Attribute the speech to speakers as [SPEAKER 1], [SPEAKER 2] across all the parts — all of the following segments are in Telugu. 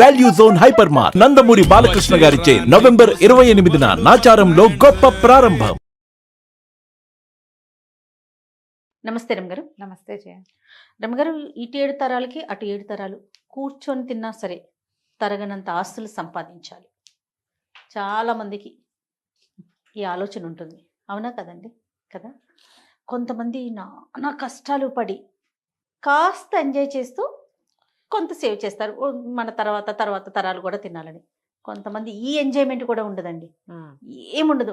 [SPEAKER 1] Value zone hyper mart Nandamuri Balakrishna గారిచే నవంబర్ 28న నాచారంలో గొప్ప ప్రారంభం.
[SPEAKER 2] నమస్తే రమగారు.
[SPEAKER 3] నమస్తే జయ.
[SPEAKER 2] రమగారు, ఇటు 7 తరాలకి అటు 7 తరాలు కూర్చొని తిన్నా సరే తరగనంత ఆస్తులు సంపాదించాలి. చాలా మందికి ఈ ఆలోచన ఉంటుంది, అవునా కదండి? కదా, కొంతమంది నానా కష్టాలు పడి కాస్త ఎంజాయ్ చేస్తూ కొంత సేవ్ చేస్తారు, మన తర్వాత తరాలు కూడా తినాలని. కొంతమంది ఈ ఎంజాయ్మెంట్ కూడా ఉండదండి, ఏముండదు.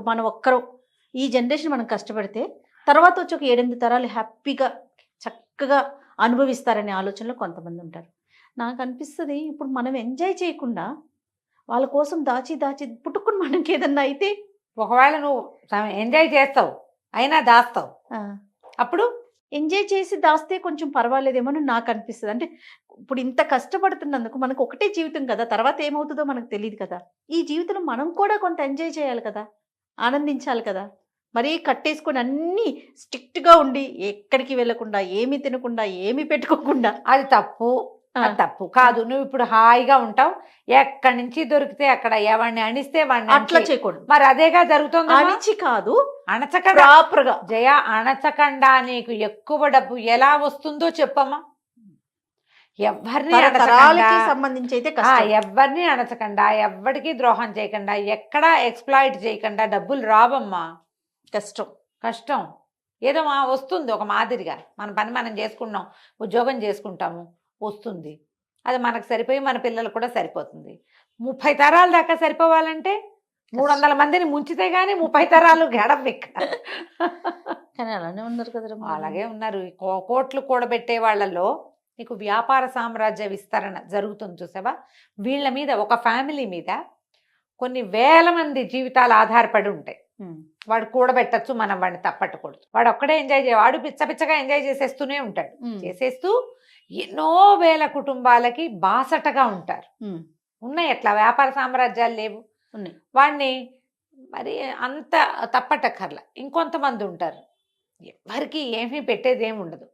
[SPEAKER 2] మనం ఒక్కరు ఈ జనరేషన్ మనం కష్టపడితే తర్వాత వచ్చి ఒక 7-8 తరాలు హ్యాపీగా చక్కగా అనుభవిస్తారనే ఆలోచనలో కొంతమంది ఉంటారు. నాకు అనిపిస్తుంది, ఇప్పుడు మనం ఎంజాయ్ చేయకుండా వాళ్ళ కోసం దాచి పుట్టుకుని మనకి ఏదన్నా అయితే,
[SPEAKER 3] ఒకవేళ నువ్వు ఎంజాయ్ చేస్తావు అయినా దాస్తావు, అప్పుడు
[SPEAKER 2] ఎంజాయ్ చేసి దాస్తే కొంచెం పర్వాలేదేమో అని నాకు అనిపిస్తుంది. అంటే ఇప్పుడు ఇంత కష్టపడుతున్నందుకు మనకు ఒకటే జీవితం కదా, తర్వాత ఏమవుతుందో మనకు తెలియదు కదా. ఈ జీవితంలో మనం కూడా కొంత ఎంజాయ్ చేయాలి కదా, ఆనందించాలి కదా. మరీ కట్టేసుకొని అన్నీ స్ట్రిక్ట్గా ఉండి ఎక్కడికి వెళ్ళకుండా ఏమీ తినకుండా ఏమీ పెట్టుకోకుండా,
[SPEAKER 3] అది తప్పు. అది తప్పు కాదు. నువ్వు ఇప్పుడు హాయిగా ఉంటావు, ఎక్కడి నుంచి దొరికితే అక్కడ ఎవరిని అణిస్తే వాడిని
[SPEAKER 2] అట్లా చేయకూడదు.
[SPEAKER 3] మరి అదేగా జరుగుతుంది.
[SPEAKER 2] అణిచి కాదు,
[SPEAKER 3] అణచకుండా
[SPEAKER 2] ప్రాపర్గా.
[SPEAKER 3] జయ, అణచకుండా నీకు ఎక్కువ డబ్బు ఎలా వస్తుందో చెప్పమ్మా. ఎవరిని
[SPEAKER 2] సంబంధించి అయితే
[SPEAKER 3] ఎవరిని అణచకుండా, ఎవరికి ద్రోహం చేయకుండా, ఎక్కడా ఎక్స్ప్లాయిట్ చేయకుండా డబ్బులు రావమ్మా. కష్టం ఏదో వస్తుంది ఒక మాదిరిగా. మన పని మనం చేసుకున్నాం, ఉద్యోగం చేసుకుంటాము, వస్తుంది. అది మనకు సరిపోయి మన పిల్లలకు కూడా సరిపోతుంది. 30 తరాల దాకా సరిపోవాలంటే 300 మందిని ముంచితే గానీ 30 తరాలు గడవెక్క.
[SPEAKER 2] కానీ అలానే ఉన్నారు కదా.
[SPEAKER 3] అలాగే ఉన్నారు. కోట్లు కూడబెట్టే వాళ్ళలో నీకు వ్యాపార సామ్రాజ్య విస్తరణ జరుగుతుంది చూసావా. వీళ్ళ మీద, ఒక ఫ్యామిలీ మీద కొన్ని వేల మంది జీవితాలు ఆధారపడి ఉంటాయి. వాడు కూడబెట్టచ్చు, మనం వాడిని తప్పట్టకూడదు. వాడు ఒక్కడే ఎంజాయ్ వాడు పిచ్చగా ఎంజాయ్ చేసేస్తూనే ఉంటాడు. చేసేస్తూ ఎన్నో వేల కుటుంబాలకి బాసటగా ఉంటారు. ఉన్నాయి అట్లా వ్యాపార సామ్రాజ్యాలు లేవు, ఉన్నాయి. వాడిని మరి అంత తప్పటక్కర్లా. ఇంకొంతమంది ఉంటారు, ఎవరికి ఏమీ పెట్టేది ఏమి ఉండదు.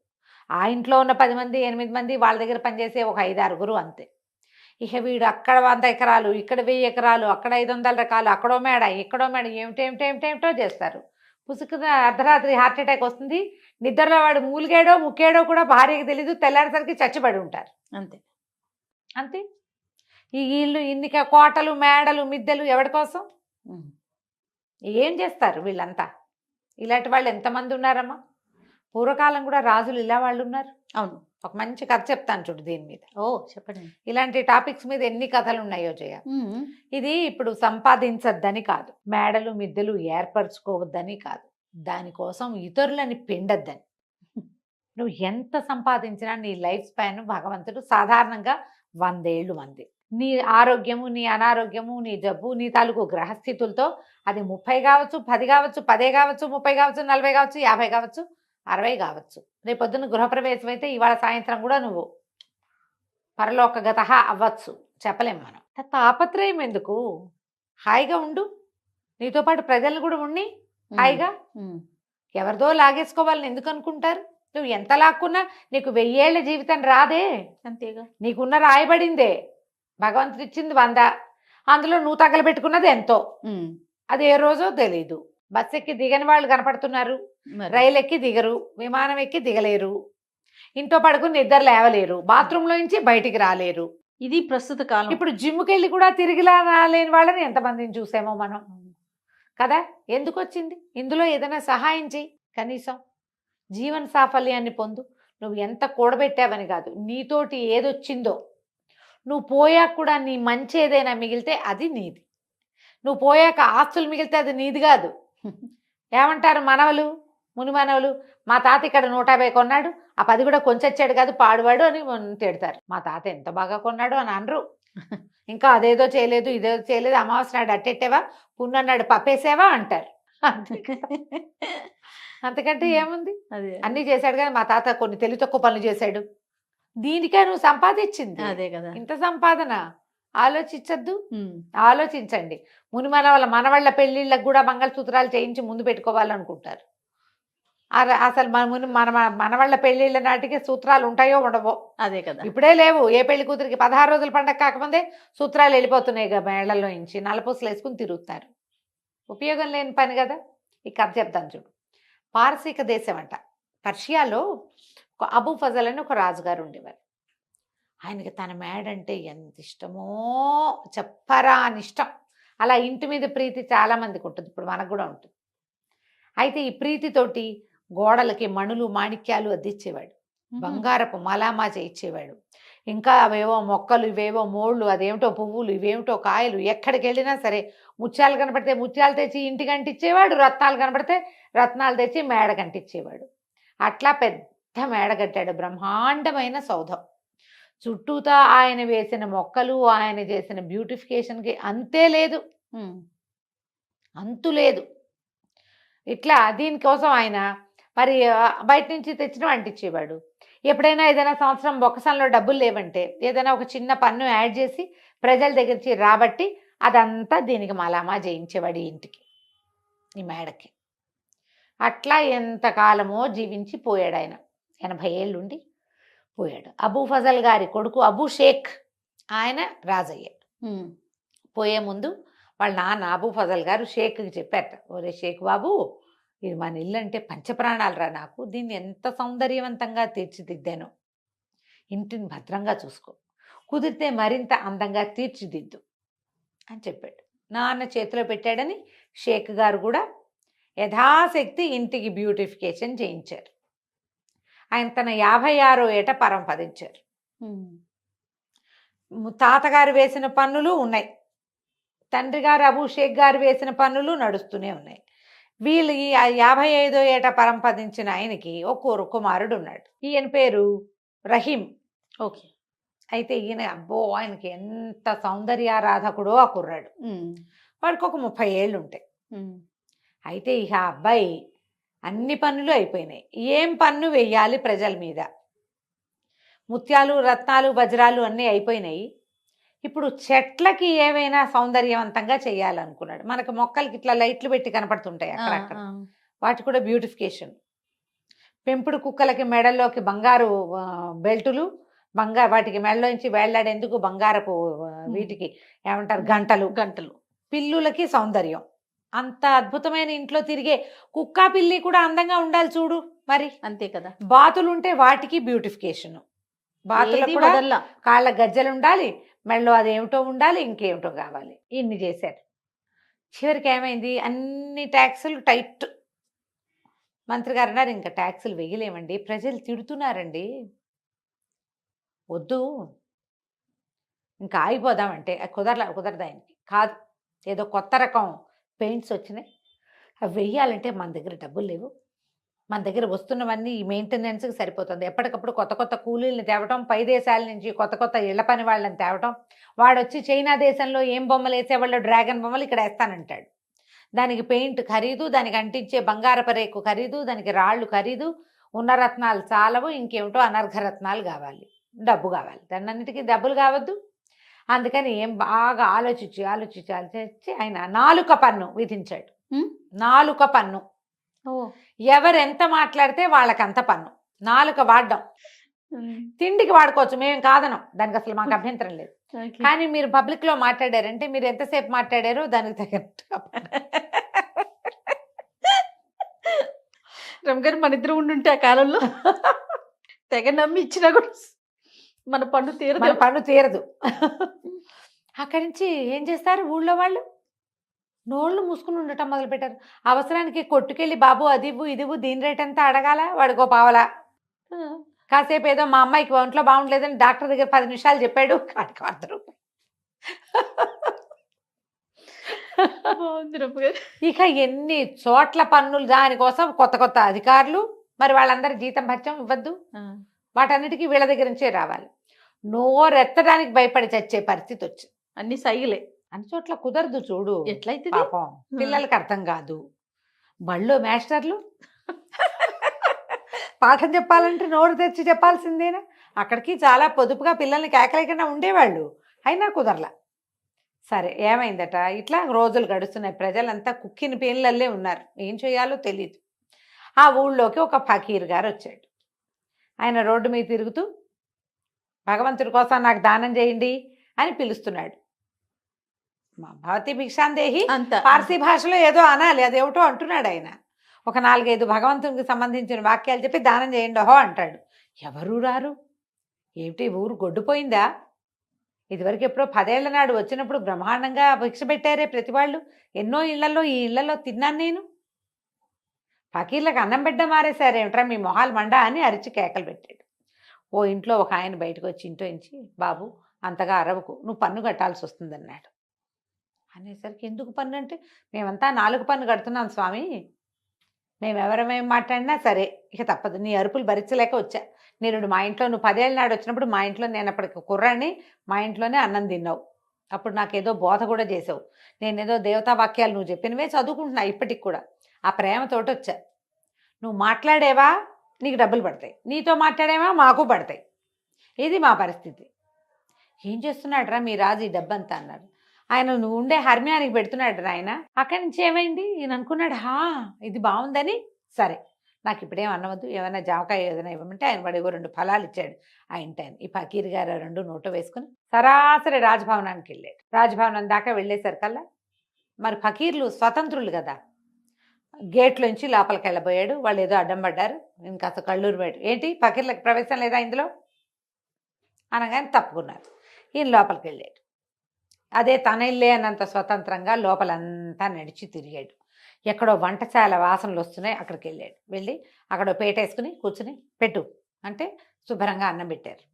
[SPEAKER 3] ఆ ఇంట్లో ఉన్న 10 మంది 8 మంది వాళ్ళ దగ్గర పనిచేసే ఒక 5-6 అంతే. ఇక వీడు అక్కడ 100 ఎకరాలు, ఇక్కడ 1000 ఎకరాలు, అక్కడ 500 రకాలు, అక్కడో మేడ ఇక్కడో మేడ, ఏమిటేమిటో చేస్తారు. పుసుకున అర్ధరాత్రి హార్ట్ అటాక్ వస్తుంది. నిద్రలో వాడు మూలిగాడో ముక్కాడో కూడా భార్యకి తెలీదు. తెల్లారేసరికి చచ్చిపడి ఉంటారు. అంతే. ఈ ఇల్లు ఇన్ని కోటలు మేడలు మిద్దెలు ఎవరి కోసం? ఏం చేస్తారు వీళ్ళంతా? ఇలాంటి వాళ్ళు ఎంతమంది ఉన్నారమ్మా. పూర్వకాలం కూడా రాజులు ఇలా వాళ్ళు ఉన్నారు.
[SPEAKER 2] అవును.
[SPEAKER 3] ఒక మంచి కథ చెప్తాను చూడు దీని మీద.
[SPEAKER 2] చెప్పండి.
[SPEAKER 3] ఇలాంటి టాపిక్స్ మీద ఎన్ని కథలు ఉన్నాయో జయ. ఇది ఇప్పుడు సంపాదించద్దని కాదు, మేడలు మిద్దెలు ఏర్పరచుకోవద్దని కాదు, దానికోసం ఇతరులని పిండద్దని. నువ్వు ఎంత సంపాదించినా నీ లైఫ్ స్పాన్ భగవంతుడు సాధారణంగా 100 ఏళ్ళు మంది. నీ ఆరోగ్యము, నీ అనారోగ్యము, నీ జబ్బు, నీ తాలూకు గ్రహస్థితులతో అది 30 కావచ్చు, 10 కావచ్చు, 10 కావచ్చు, 30 కావచ్చు, 40 కావచ్చు, 50 కావచ్చు, 60 కావచ్చు. రేపొద్దున గృహప్రవేశం అయితే ఇవాళ సాయంత్రం కూడా నువ్వు పరలోకగత అవ్వచ్చు, చెప్పలేం మనం. తాపత్రయం ఎందుకు? హాయిగా ఉండు, నీతో పాటు ప్రజలు కూడా ఉండి హాయిగా. ఎవరిదో లాగేసుకోవాలని ఎందుకు అనుకుంటారు? నువ్వు ఎంత లాక్కున్నా నీకు 1000 ఏళ్ల జీవితం రాదే.
[SPEAKER 2] అంతేగా.
[SPEAKER 3] నీకున్న రాయబడిందే, భగవంతుడు ఇచ్చింది 100, అందులో నువ్వు తగలబెట్టుకున్నది ఎంతో. అది ఏ రోజో తెలీదు. బస్ ఎక్కి దిగని వాళ్ళు కనపడుతున్నారు, రైలు ఎక్కి దిగరు, విమానం ఎక్కి దిగలేరు, ఇంట్లో పడుకుని నిద్ర లేవలేరు, బాత్రూంలో నుంచి బయటికి రాలేరు.
[SPEAKER 2] ఇది ప్రస్తుత కాలం.
[SPEAKER 3] ఇప్పుడు జిమ్కి వెళ్ళి కూడా తిరిగి రాలేని వాళ్ళని ఎంతమందిని చూసామో మనం కదా. ఎందుకు వచ్చింది? ఇందులో ఏదైనా సహాయం చెయ్యి, కనీసం జీవన సాఫల్యాన్ని పొందు. నువ్వు ఎంత కూడబెట్టావని కాదు, నీతోటి ఏదొచ్చిందో నువ్వు పోయాక కూడా నీ మంచి ఏదైనా మిగిలితే అది నీది. నువ్వు పోయాక ఆస్తులు మిగిలితే అది నీది కాదు. ఏమంటారు మనవలు, ముని మనవలు, మా తాత ఇక్కడ 150 కొన్నాడు, ఆ 10 కూడా కొంచెచ్చాడు కాదు పాడువాడు అని తిడతారు. మా తాత ఎంత బాగా కొన్నాడు అని అనరు. ఇంకా అదేదో చేయలేదు, ఇదేదో చేయలేదు, అమావాస్య నాడు అట్టెట్టేవా, పున్నన్నాడు పప్పేసావా అంటారు. అంతకంటే ఏముంది? అన్నీ చేశాడు కానీ మా తాత కొన్ని తెలివి తక్కువ పనులు చేశాడు. దీనికే నువ్వు సంపాదించింది
[SPEAKER 2] అదే కదా.
[SPEAKER 3] ఇంత సంపాదన ఆలోచించద్దు. ఆలోచించండి. ముని మనవాళ్ళ పెళ్లిళ్ళకు కూడా మంగళసూత్రాలు చేయించి ముందు పెట్టుకోవాలనుకుంటారు. అసలు మన వాళ్ళ పెళ్ళిళ్ళ నాటికి సూత్రాలు ఉంటాయో ఉండవో.
[SPEAKER 2] అదే కదా.
[SPEAKER 3] ఇప్పుడే లేవు. ఏ పెళ్లి కూతురికి 16 రోజుల పండగ కాకముందే సూత్రాలు వెళ్ళిపోతున్నాయి మేళ్లలో నుంచి, నల్లపూసలు వేసుకుని తిరుగుతారు. ఉపయోగం లేని పని కదా. ఈ కథ చెప్తాను చూడు. పారసీక దేశం అంట, పర్షియాలో ఒక అబూ ఫజల్ అని ఒక రాజుగారు ఉండేవారు. ఆయనకి తన మేడంటే ఎంత ఇష్టమో చెప్పరా అని ఇష్టం. అలా ఇంటి మీద ప్రీతి చాలా మందికి ఉంటుంది, ఇప్పుడు మనకు కూడా ఉంటుంది. అయితే ఈ ప్రీతితోటి గోడలకి మణులు మాణిక్యాలు అద్దిచ్చేవాడు, బంగారపు మలామా చేయించేవాడు. ఇంకా అవేవో మొక్కలు, ఇవేవో మోళ్ళు, అదేమిటో పువ్వులు, ఇవేమిటో కాయలు. ఎక్కడికి వెళ్ళినా సరే ముత్యాలు కనపడితే ముత్యాలు తెచ్చి ఇంటికి అంటించేవాడు, రత్నాలు కనపడితే రత్నాలు తెచ్చి మేడ కంటించేవాడు. అట్లా పెద్ద మేడ కట్టాడు, బ్రహ్మాండమైన సౌధం. చుట్టూతా ఆయన వేసిన మొక్కలు, ఆయన చేసిన బ్యూటిఫికేషన్కి అంతే లేదు, అంతు లేదు. ఇట్లా దీనికోసం ఆయన మరి బయట నుంచి తెచ్చిన అంటించేవాడు. ఎప్పుడైనా ఏదైనా సంవత్సరం బొక్కసంలో డబ్బులు లేవంటే ఏదైనా ఒక చిన్న పన్ను యాడ్ చేసి ప్రజల దగ్గరికి రాబట్టి అదంతా దీనికి మలామా చేయించేవాడు ఈ ఇంటికి, ఈ మేడకి. అట్లా ఎంతకాలమో జీవించి పోయాడు ఆయన. 80 ఏళ్ళుండి పోయాడు. అబూ ఫజల్ గారి కొడుకు అబూ షేక్ ఆయన రాజయ్యాడు. పోయే ముందు వాళ్ళ నాన్న అబూ ఫజల్ గారు షేక్కి చెప్పారట, ఒరే షేక్ బాబు, ఇది మన ఇల్లు అంటే పంచప్రాణాలు రా నాకు, దీన్ని ఎంత సౌందర్యవంతంగా తీర్చిదిద్దాను, ఇంటిని భద్రంగా చూసుకో, కుదిరితే మరింత అందంగా తీర్చిదిద్దు అని చెప్పాడు. నాన్న చేతిలో పెట్టాడని షేక్ గారు కూడా యథాశక్తి ఇంటికి బ్యూటిఫికేషన్ చేయించారు. ఆయన తన 56వ ఏట పరంపదించారు. తాతగారు వేసిన పన్నులు ఉన్నాయి, తండ్రి గారు అబూ షేక్ గారు వేసిన పన్నులు నడుస్తూనే ఉన్నాయి. వీళ్ళు ఈ 55వ ఏట పరంపదించిన ఆయనకి ఒక కుమారుడు ఉన్నాడు. ఈయన పేరు రహీం.
[SPEAKER 2] ఓకే.
[SPEAKER 3] అయితే ఈయన అబ్బో ఆయనకి ఎంత సౌందర్యారాధకుడో ఆ కుర్రాడు. వాడికి ఒక 30 ఏళ్ళు ఉంటాయి. అయితే ఇక ఆ అబ్బాయి అన్ని పన్నులు అయిపోయినాయి. ఏం పన్ను వెయ్యాలి ప్రజల మీద? ముత్యాలు, రత్నాలు, వజ్రాలు అన్నీ అయిపోయినాయి. ఇప్పుడు చెట్లకి ఏమైనా సౌందర్యవంతంగా చేయాలనుకున్నాడు. మనకు మొక్కలకి ఇట్లా లైట్లు పెట్టి కనపడుతుంటాయి అక్కడక్కడ, వాటి కూడా బ్యూటిఫికేషన్. పెంపుడు కుక్కలకి మెడల్లోకి బంగారు బెల్టులు, వాటికి మెడలోంచి వేళ్లాడేందుకు బంగారపు వీటికి ఏమంటారు గంటలు. పిల్లులకి సౌందర్యం. అంత అద్భుతమైన ఇంట్లో తిరిగే కుక్క పిల్లి కూడా అందంగా ఉండాలి చూడు మరి.
[SPEAKER 2] అంతే కదా.
[SPEAKER 3] బాతులుంటే వాటికి బ్యూటిఫికేషన్. బాతులకు కూడా కాళ్ళ గజ్జలు ఉండాలి, మెడలో అదేమిటో ఉండాలి, ఇంకేమిటో కావాలి. ఇన్ని చేశారు. చివరికి ఏమైంది, అన్ని ట్యాక్సులు టైట్. మంత్రి గారు అన్నారు, ఇంకా ట్యాక్సులు వేయలేమండి, ప్రజలు తిడుతున్నారండి, వద్దు ఇంకా ఆగిపోదామంటే కుదరదు ఆయనకి. కాదు, ఏదో కొత్త రకం పెయింట్స్ వచ్చినాయి, అవి వెయ్యాలంటే మన దగ్గర డబ్బులు లేవు, మన దగ్గర వస్తున్నవన్నీ ఈ మెయింటెనెన్స్కి సరిపోతుంది. ఎప్పటికప్పుడు కొత్త కొత్త కూలీలను తేవటం, పై దేశాల నుంచి కొత్త కొత్త ఇళ్ల పని వాళ్ళని తేవటం. వాడు వచ్చి చైనా దేశంలో ఏం బొమ్మలు వేసేవాళ్ళు డ్రాగన్ బొమ్మలు ఇక్కడ వేస్తానంటాడు. దానికి పెయింట్ ఖరీదు, దానికి అంటించే బంగారపు రేకు ఖరీదు, దానికి రాళ్ళు ఖరీదు, ఉన్న రత్నాలు చాలవు, ఇంకేమిటో అనర్ఘ రత్నాలు కావాలి, డబ్బు కావాలి. దాన్నింటికి డబ్బులు కావద్దు. అందుకని ఏం బాగా ఆలోచించి ఆయన 4 పన్ను విధించాడు. 4 పన్ను. ఎవరెంత మాట్లాడితే వాళ్ళకంత పన్ను. 4 వాడడం. తిండికి వాడుకోవచ్చు, మేము కాదనం, దానికి అసలు మాకు అభ్యంతరం లేదు. కానీ మీరు పబ్లిక్ లో మాట్లాడారంటే మీరు ఎంతసేపు మాట్లాడారో దానికి తగినట్టుగా
[SPEAKER 2] రమగారు మన ఇద్దరు ఉండుంటే ఆ కాలంలో తెగ నమ్మి ఇచ్చినా కూడా మన పన్ను తీరదు. అక్కడి నుంచి ఏం చేస్తారు ఊళ్ళో వాళ్ళు, నోళ్ళు మూసుకుని ఉండటం మొదలుపెట్టారు. అవసరానికి కొట్టుకెళ్ళి బాబు అదివ్వు ఇదివ్వు, దీని రేట్ ఎంత అడగాల, వాడికో పావలా. కాసేపు ఏదో మా అమ్మాయికి ఒంట్లో బాగుండలేదని డాక్టర్ దగ్గర 10 నిమిషాలు చెప్పాడు, కాడికి 100 రూపాయలు. ఇక ఎన్ని చోట్ల పన్నులు, దానికోసం కొత్త కొత్త అధికారులు. మరి వాళ్ళందరి జీతం భత్యం ఇవ్వద్దు, వాటన్నిటికీ వీళ్ళ దగ్గర నుంచే రావాలి. నోరెత్తడానికి భయపడి చచ్చే పరిస్థితి వచ్చింది. అన్ని సైగులే,
[SPEAKER 3] అన్ని చోట్ల కుదరదు చూడు.
[SPEAKER 2] ఎట్లయితే
[SPEAKER 3] పాపం పిల్లలకి అర్థం కాదు. బళ్ళో మాస్టర్లు పాఠం చెప్పాలంటే నోరు తెచ్చి చెప్పాల్సిందేనా? అక్కడికి చాలా పొదుపుగా పిల్లల్ని కేకలేకుండా ఉండేవాళ్ళు, అయినా కుదరలా. సరే ఏమైందట, ఇట్లా రోజులు గడుస్తున్నాయి. ప్రజలంతా కుక్కిన పేన్లల్లే ఉన్నారు, ఏం చేయాలో తెలియదు. ఆ ఊళ్ళోకి ఒక ఫకీర్ గారు వచ్చాడు. ఆయన రోడ్డు మీద తిరుగుతూ భగవంతుడి కోసం నాకు దానం చేయండి అని పిలుస్తున్నాడు. మా భవతి భిక్షాందేహి
[SPEAKER 2] అంత
[SPEAKER 3] పార్సీ భాషలో ఏదో అనాలి, అదేమిటో అంటున్నాడు ఆయన. ఒక 4-5 భగవంతునికి సంబంధించిన వాక్యాలు చెప్పి దానం చేయండి ఓహో అంటాడు. ఎవరు రారు. ఏమిటి ఊరు గొడ్డుపోయిందా? ఇదివరకు ఎప్పుడో 10 ఏళ్ల నాడు వచ్చినప్పుడు బ్రహ్మాండంగా భిక్ష పెట్టారే ప్రతి వాళ్ళు. ఎన్నో ఇళ్లలో ఈ ఇళ్లలో తిన్నాను నేను. ఫకీర్లకు అన్నం బిడ్డ మారేశారేమిట్రా మీ మొహాలు మండా అని అరిచి కేకలు పెట్టాడు. ఓ ఇంట్లో ఒక ఆయన బయటకు వచ్చి ఇంట్లో నుంచి, బాబు అంతగా అరవకు, నువ్వు పన్ను కట్టాల్సి వస్తుందన్నాడు. అనేసరికి ఎందుకు పన్ను అంటే, మేమంతా 4 పన్ను కడుతున్నాం స్వామి, మేమెవరమేం మాట్లాడినా సరే ఇక తప్పదు, నీ అరుపులు భరించలేక వచ్చా. నేను మా ఇంట్లో నువ్వు 10 ఏళ్ళ నాడు వచ్చినప్పుడు మా ఇంట్లో నేను అప్పటికి కుర్రాన్ని, మా ఇంట్లోనే అన్నం తిన్నావు. అప్పుడు నాకేదో బోధ కూడా చేసావు. నేనేదో దేవతా వాక్యాలు నువ్వు చెప్పినవే చదువుకుంటున్నా ఇప్పటికి కూడా. ఆ ప్రేమతోటి వచ్చా. నువ్వు మాట్లాడేవా నీకు డబ్బులు పడతాయి, నీతో మాట్లాడేవా మాకు పడతాయి. ఇది మా పరిస్థితి. ఏం చేస్తున్నాడు రా మీ రాజు ఈ డబ్బంతా అన్నారు. ఆయన నువ్వు ఉండే హర్మ్యానికి పెడుతున్నాడు ఆయన. అక్కడి నుంచి ఏమైంది ఈయన అనుకున్నాడు, ఇది బాగుందని, సరే నాకు ఇప్పుడేం అన్నవద్దు, ఏమైనా జామకాయ ఏదైనా ఇవ్వమంటే ఆయన వాడు 2 ఫలాలు ఇచ్చాడు ఆ ఇంటి ఆయన. ఈ ఫకీర్ గారు 2 నోట్లో వేసుకుని సరాసరి రాజభవనానికి వెళ్ళాడు. రాజభవనం దాకా వెళ్ళేసరికల్లా మరి ఫకీర్లు స్వతంత్రులు కదా, గేట్లోంచి లోపలికి వెళ్ళబోయాడు. వాళ్ళు ఏదో అడ్డం పడ్డారు. ఇంకా అసలు కళ్ళూరు పోయాడు. ఏంటి ఫకీర్లకు ప్రవేశం లేదా ఇందులో అనగానే తప్పుకున్నారు. ఈయన లోపలికి వెళ్ళాడు. అదే తన ఇల్లే అన్నంత స్వతంత్రంగా లోపలంతా నడిచి తిరిగాడు. ఎక్కడో వంటశాల వాసనలు వస్తున్నాయి, అక్కడికి వెళ్ళాడు. వెళ్ళి అక్కడ పేటేసుకుని కూర్చుని పెట్టు అంటే శుభ్రంగా అన్నం పెట్టారు.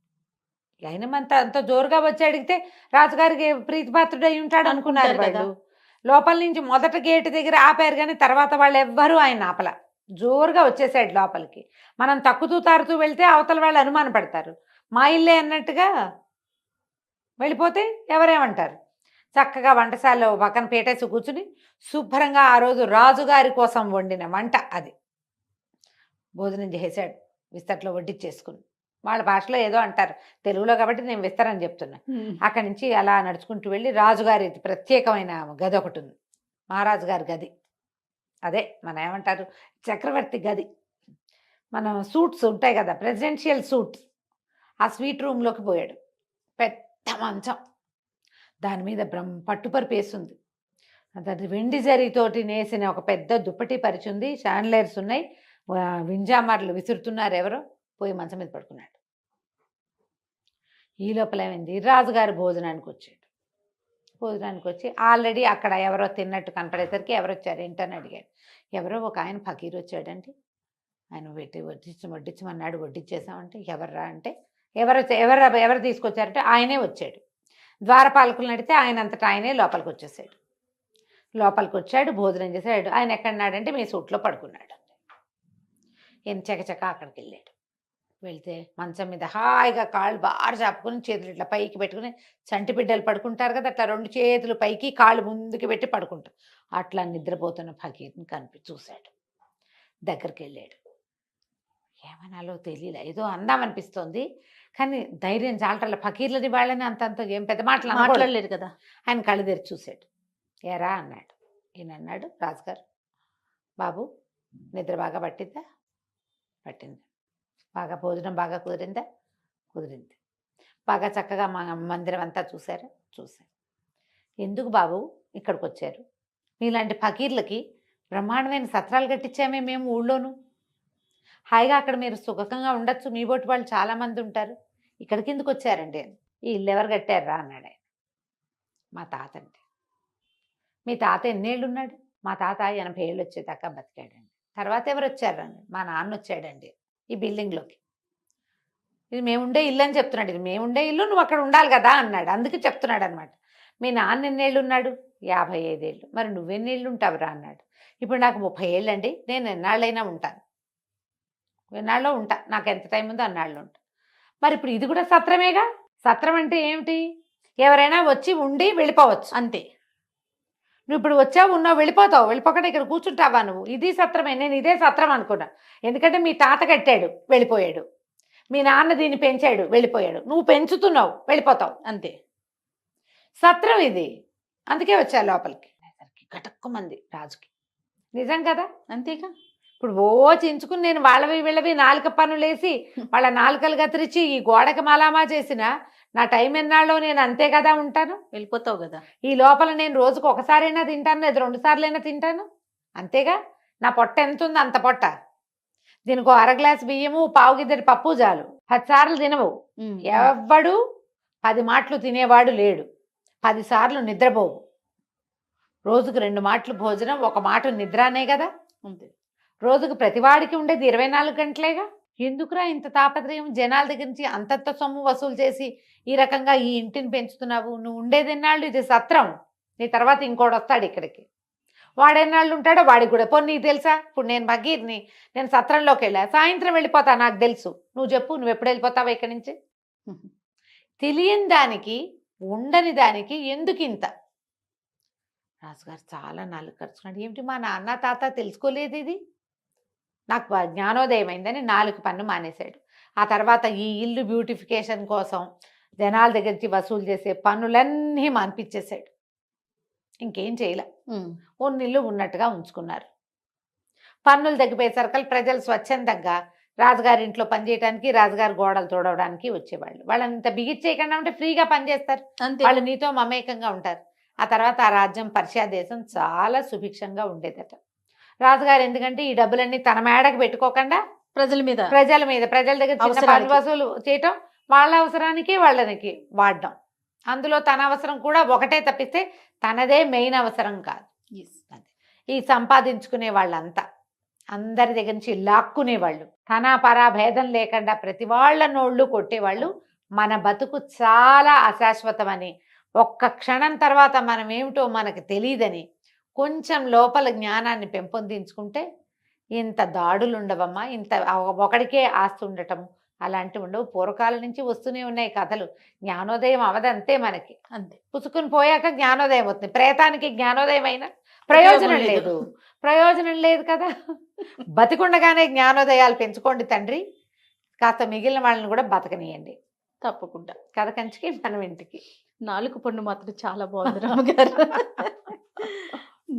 [SPEAKER 3] అయినమంతా అంత జోరుగా వచ్చి అడిగితే రాజుగారికి ప్రీతిపాత్రుడు అయి ఉంటాడు అనుకున్నారు వాళ్ళు. లోపల నుంచి మొదట గేటు దగ్గర ఆపారు, కానీ తర్వాత వాళ్ళు ఎవ్వరూ ఆయన ఆపల. జోరుగా వచ్చేసాడు లోపలికి. మనం తక్కుతూ తారుతూ వెళ్తే అవతల వాళ్ళు అనుమాన పడతారు. మా ఇల్లే అన్నట్టుగా వెళ్ళిపోతే ఎవరేమంటారు. చక్కగా వంటశాలలో పక్కన పేటేసి కూర్చుని శుభ్రంగా ఆ రోజు రాజుగారి కోసం వండిన వంట అది భోజనం చేసాడు. విస్తట్లో వడ్డిచ్చేసుకుని, వాళ్ళ భాషలో ఏదో అంటారు, తెలుగులో కాబట్టి నేను విస్తరని చెప్తున్నా. అక్కడి నుంచి అలా నడుచుకుంటూ వెళ్ళి రాజుగారి ప్రత్యేకమైన గది ఒకటి ఉంది, మహారాజు గారి గది. అదే మన ఏమంటారు చక్రవర్తి గది. మన సూట్స్ ఉంటాయి కదా, ప్రెసిడెన్షియల్ సూట్స్, ఆ స్వీట్ రూమ్లోకి పోయాడు. పెద్ద మంచం, దాని మీద పట్టుపరుపు వేసింది. అది వెండి జరీతోటి నేసిన ఒక పెద్ద దుప్పటి పరిచింది. షాండ్లైర్స్ ఉన్నాయి, వింజామార్లు విసురుతున్నారు ఎవరో. పోయి మంచం మీద పడుకున్నాడు. ఈ లోపల ఏమైంది, రాజుగారు భోజనానికి వచ్చాడు. భోజనానికి వచ్చి ఆల్రెడీ అక్కడ ఎవరో తిన్నట్టు కనపడేసరికి ఎవరు వచ్చారు ఏంటని అడిగాడు. ఎవరో ఒక ఆయన ఫకీర్ వచ్చాడండి, ఆయన వడ్డించమన్నాడు, వడ్డించేసామంటే ఎవర్రా అంటే ఎవరు తీసుకొచ్చారంటే ఆయనే వచ్చాడు. ద్వారపాలకులను అడిగితే ఆయన అంతటా ఆయనే లోపలికి వచ్చేసాడు. లోపలికి వచ్చాడు, భోజనం చేశాడు. ఆయన ఎక్కడున్నాడంటే మీ సూట్లో పడుకున్నాడు. ఈయన చకచక అక్కడికి వెళ్ళాడు. వెళ్తే మంచం మీద హాయిగా కాళ్ళు బాగా చాపుకుని చేతులు ఇట్లా పైకి పెట్టుకుని, చంటి బిడ్డలు పడుకుంటారు కదా అట్లా 2 చేతులు పైకి కాళ్ళు ముందుకు పెట్టి పడుకుంటారు. అట్లా నిద్రపోతున్న ఫకీర్ని చూశాడు. దగ్గరికి వెళ్ళాడు. ఏమనాలో తెలియలే, ఏదో అందామనిపిస్తోంది, కానీ ధైర్యం చాలటల్లా. ఫకీర్లని వాళ్ళని అంతంత ఏం పెద్ద మాటలు మాట్లాడలేదు కదా. ఆయన కళ్ళు తెరిచి చూశాడు. ఏరా అన్నాడు. ఈయన అన్నాడు, రాజుగారు బాబు నిద్ర బాగా పట్టిందా? పట్టింది. బాగా భోజనం బాగా కుదిరిందా? కుదిరింది. బాగా చక్కగా మా మందిరం అంతా చూశారా? చూశారు. ఎందుకు బాబు ఇక్కడికి వచ్చారు? మీలాంటి ఫకీర్లకి బ్రహ్మాండమైన సత్రాలు కట్టించామే మేము ఊళ్ళోను. హాయిగా అక్కడ మీరు సుఖంగా ఉండొచ్చు, మీ బోటి వాళ్ళు చాలామంది ఉంటారు. ఇక్కడికి ఎందుకు వచ్చారండి? ఈ ఇల్లు ఎవరు కట్టారా అన్నాడు ఆయన. మా తాత అండి. మీ తాత ఎన్నేళ్ళు ఉన్నాడు? మా తాత 80 ఏళ్ళు వచ్చేదాకా బతికాడండి. తర్వాత ఎవరు వచ్చారండి? మా నాన్న వచ్చాడండి ఈ బిల్డింగ్లోకి. ఇది మేముండే ఇల్లు అని చెప్తున్నాడు. ఇది మేముండే ఇల్లు, నువ్వు అక్కడ ఉండాలి కదా అన్నాడు. అందుకే చెప్తున్నాడు అనమాట. మీ నాన్న ఎన్నేళ్ళు ఉన్నాడు? 55 ఏళ్ళు. మరి నువ్వెన్నేళ్ళు ఉంటావురా అన్నాడు. ఇప్పుడు నాకు 30 ఏళ్ళు అండి, నేను ఎన్నాళ్ళైనా ఉంటాను, ఎన్నాళ్ళు ఉంటా, నాకు ఎంత టైం ఉందో అన్నాళ్ళు ఉంటా. మరి ఇప్పుడు ఇది కూడా సత్రమేగా. సత్రం అంటే ఏమిటి? ఎవరైనా వచ్చి ఉండి వెళ్ళిపోవచ్చు అంతే. నువ్వు ఇప్పుడు వచ్చావు, ఉన్నావు, వెళ్ళిపోతావు. వెళ్ళిపోకుండా ఇక్కడ కూర్చుంటావా నువ్వు? ఇది సత్రమే. నేను ఇదే సత్రం అనుకున్నా. ఎందుకంటే మీ తాత కట్టాడు, వెళ్ళిపోయాడు. మీ నాన్న దీన్ని పెంచాడు, వెళ్ళిపోయాడు. నువ్వు పెంచుతున్నావు, వెళ్ళిపోతావు అంతే. సత్రం ఇది. అందుకే వచ్చా లోపలికి. గటక్కుమంది రాజుకి. నిజం కదా?
[SPEAKER 2] అంతేగా.
[SPEAKER 3] ఇప్పుడు ఓ చించుకుని నేను వాళ్ళవి వీళ్ళవి నాలుక పనులేసి వాళ్ళ నాలుకలు కత్తిరించి ఈ గోడకి మలామా చేసిన నా టైం ఎన్నాళ్ళలో నేను అంతే కదా ఉంటాను.
[SPEAKER 2] వెళ్ళిపోతావు కదా.
[SPEAKER 3] ఈ లోపల నేను రోజుకు ఒకసారైనా తింటాను, లేదా 2 సార్లైనా తింటాను, అంతేగా. నా పొట్ట ఎంత ఉంది అంత పొట్ట. దీనికి 1/2 గ్లాస్ బియ్యము, పావు గిద్దెడి పప్పు చాలు. 10 సార్లు తినవు. ఎవ్వడు 10 మాటలు తినేవాడు లేడు. 10 సార్లు నిద్రపోవు. రోజుకు 2 మాటలు భోజనం, 1 మాట నిద్ర అనే కదా.
[SPEAKER 2] అంతే.
[SPEAKER 3] రోజుకు ప్రతివాడికి ఉండేది 24 గంటలేగా. ఎందుకురా ఇంత తాపత్రయం? జనాల దగ్గర నుంచి అంతంత సొమ్ము వసూలు చేసి ఈ రకంగా ఈ ఇంటిని పెంచుతున్నావు. నువ్వు ఉండేది ఎన్నాళ్ళు? ఇది సత్రం. నీ తర్వాత ఇంకోటి వస్తాడు ఇక్కడికి. వాడెన్నాళ్ళు ఉంటాడో వాడికి కూడా. పోనీ నీకు తెలుసా? ఇప్పుడు నేను భగీర్ని, నేను సత్రంలోకి వెళ్ళా, సాయంత్రం వెళ్ళిపోతా, నాకు తెలుసు. నువ్వు చెప్పు, నువ్వు ఎప్పుడు వెళ్ళిపోతావా ఇక్కడి నుంచి? తెలియని దానికి, ఉండని దానికి ఎందుకు ఇంత? రాజుగారు చాలా నాలుగు ఖర్చుకున్నాడు. ఏమిటి మా నాన్న తాత తెలుసుకోలేదు ఇది? నాకు జ్ఞానోదయం అయిందని 4 పన్ను మానేశాడు. ఆ తర్వాత ఈ ఇల్లు బ్యూటిఫికేషన్ కోసం జనాల దగ్గర నుంచి వసూలు చేసే పన్నులన్నీ మాన్పించేశాడు. ఇంకేం చేయలే. ఇల్లు ఉన్నట్టుగా ఉంచుకున్నారు. పన్నులు తగ్గిపోయేసరికి ప్రజలు స్వచ్ఛందంగా రాజుగారి ఇంట్లో పనిచేయడానికి, రాజుగారి గోడలు తోడవడానికి వచ్చేవాళ్ళు. వాళ్ళని ఇంత బిగిచ్చేయకుండా ఉంటే ఫ్రీగా పనిచేస్తారు. వాళ్ళు నీతో మమేకంగా ఉంటారు. ఆ తర్వాత ఆ రాజ్యం పర్షియా దేశం చాలా సుభిక్షంగా ఉండేదట. రాజుగారు ఎందుకంటే ఈ డబ్బులన్నీ తన మేడకు పెట్టుకోకుండా ప్రజల మీద ప్రజల దగ్గర చిన్న పన్ను వసూలు చేయటం, వాళ్ళ అవసరానికి వాళ్ళకి వాడడం. అందులో తన అవసరం కూడా ఒకటే తప్పిస్తే తనదే మెయిన్ అవసరం కాదు. ఈ సంపాదించుకునే వాళ్ళంతా అందరి దగ్గర నుంచి లాక్కునేవాళ్ళు, తన పరా భేదం లేకుండా ప్రతి వాళ్ళ నోళ్ళు కొట్టేవాళ్ళు. మన బతుకు చాలా అశాశ్వతమని, ఒక్క క్షణం తర్వాత మనం ఏమిటో మనకు తెలియదని కొంచెం లోపల జ్ఞానాన్ని పెంపొందించుకుంటే ఇంత దాడులు ఉండవమ్మా. ఇంత ఒకడికే ఆస్తి ఉండటము అలాంటివి ఉండవు. పూర్వకాలం నుంచి వస్తూనే ఉన్నాయి కథలు. జ్ఞానోదయం అవదంతే మనకి. అంతే. పుసుకుని పోయాక జ్ఞానోదయం అవుతుంది. ప్రేతానికి జ్ఞానోదయం అయినా ప్రయోజనం లేదు కదా. బతికుండగానే జ్ఞానోదయాలు పెంచుకోండి తండ్రి. కాస్త మిగిలిన వాళ్ళని కూడా బతకనియండి.
[SPEAKER 2] తప్పకుండా.
[SPEAKER 3] కథ కంచికి మనం ఇంటికి.
[SPEAKER 2] 4 పన్ను మాత్రం చాలా బాగుంది రమ్మగారు.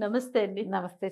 [SPEAKER 2] నమస్తే అండి.
[SPEAKER 3] నమస్తే.